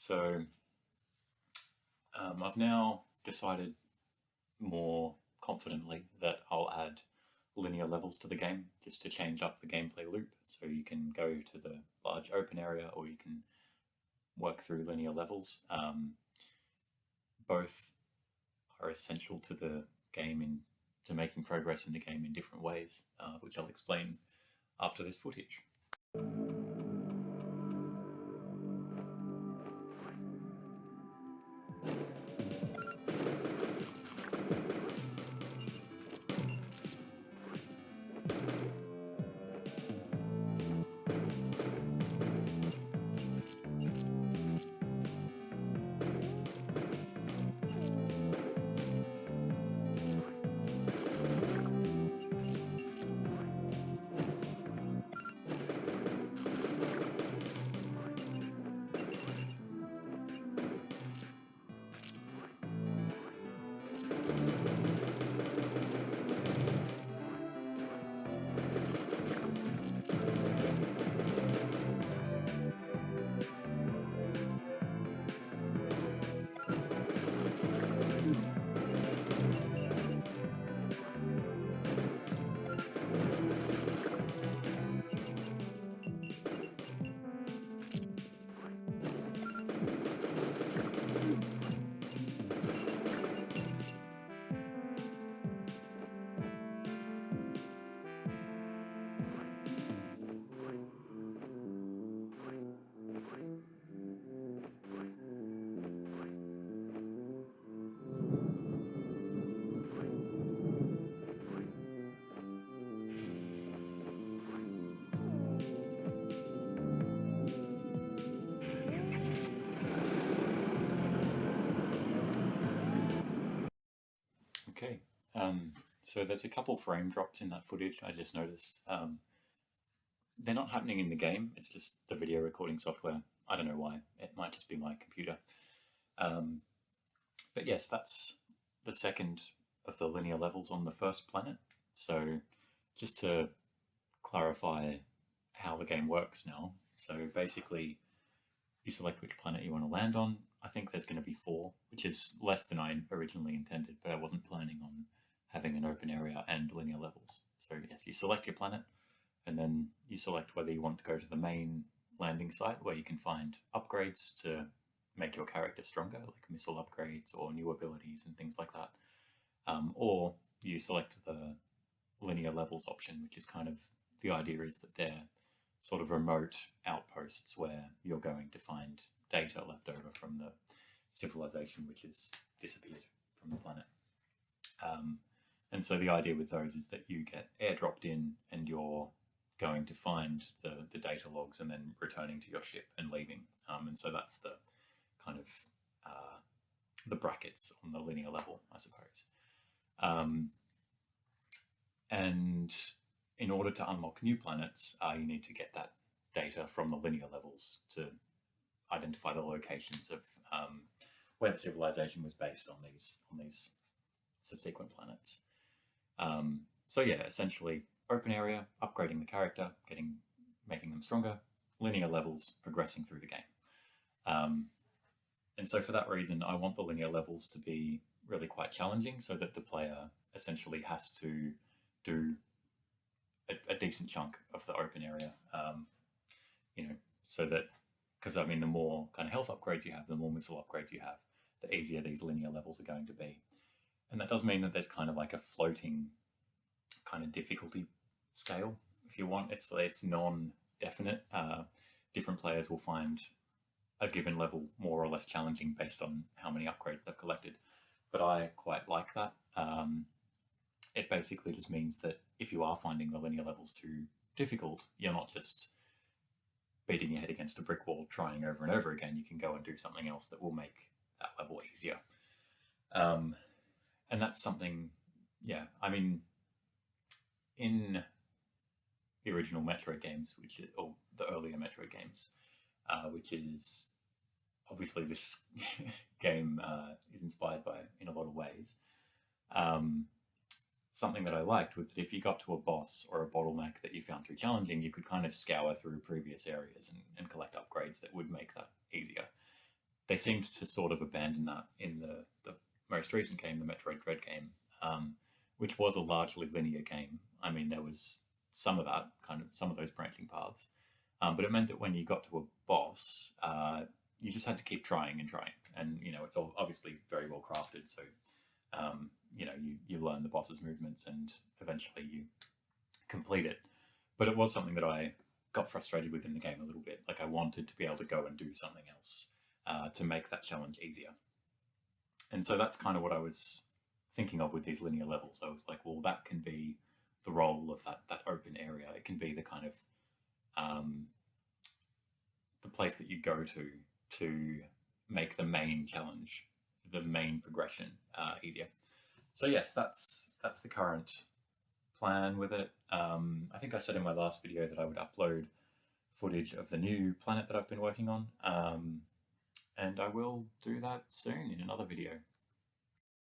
So I've now decided more confidently that I'll add linear levels to the game just to change up the gameplay loop. So you can go to the large open area or you can work through linear levels. Both are essential to the game and to making progress in the game in different ways, which I'll explain after this footage. Okay, so there's a couple frame drops in that footage I just noticed. They're not happening in the game, it's just the video recording software. I don't know why, it might just be my computer. But yes, that's the second of the linear levels on the first planet. So just to clarify how the game works now. So basically, you select which planet you want to land on. I think there's going to be 4, which is less than I originally intended, but I wasn't planning on having an open area and linear levels. So yes, you select your planet, and then you select whether you want to go to the main landing site where you can find upgrades to make your character stronger, like missile upgrades or new abilities and things like that. Or you select the linear levels option, which is kind of the idea is that they're sort of remote outposts where you're going to find data left over from the civilization which has disappeared from the planet. And so the idea with those is that you get airdropped in and you're going to find the data logs and then returning to your ship and leaving. And so that's the kind of the brackets on the linear level, I suppose. And in order to unlock new planets, you need to get that data from the linear levels to identify the locations of where the civilization was based on these subsequent planets. So yeah, essentially open area, upgrading the character, making them stronger, linear levels, progressing through the game. And so for that reason, I want the linear levels to be really quite challenging so that the player essentially has to do a decent chunk of the open area, so that, because I mean, the more kind of health upgrades you have, the more missile upgrades you have, the easier these linear levels are going to be. And that does mean that there's kind of like a floating kind of difficulty scale, if you want. It's non-definite. Different players will find a given level more or less challenging based on how many upgrades they've collected. But I quite like that. It basically just means that if you are finding the linear levels too difficult, you're not just beating your head against a brick wall trying over and over again. You can go and do something else that will make that level easier. And that's something, yeah, I mean, in the original Metroid games, or the earlier Metroid games, which is obviously this game is inspired by in a lot of ways. Something that I liked was that if you got to a boss or a bottleneck that you found too challenging, you could kind of scour through previous areas and collect upgrades that would make that easier. they seemed to sort of abandon that in the most recent game, the Metroid Dread game, which was a largely linear game. I mean, there was some of that, kind of some of those branching paths, but it meant that when you got to a boss, you just had to keep trying and trying. And, it's all obviously very well crafted. So, you learn the boss's movements and eventually you complete it. But it was something that I got frustrated with in the game a little bit. Like, I wanted to be able to go and do something else to make that challenge easier. And so that's kind of what I was thinking of with these linear levels. I was like, well, that can be the role of that open area. It can be the kind of the place that you go to make the main challenge, the main progression easier. So yes, that's the current plan with it. I think I said in my last video that I would upload footage of the new planet that I've been working on, and I will do that soon in another video.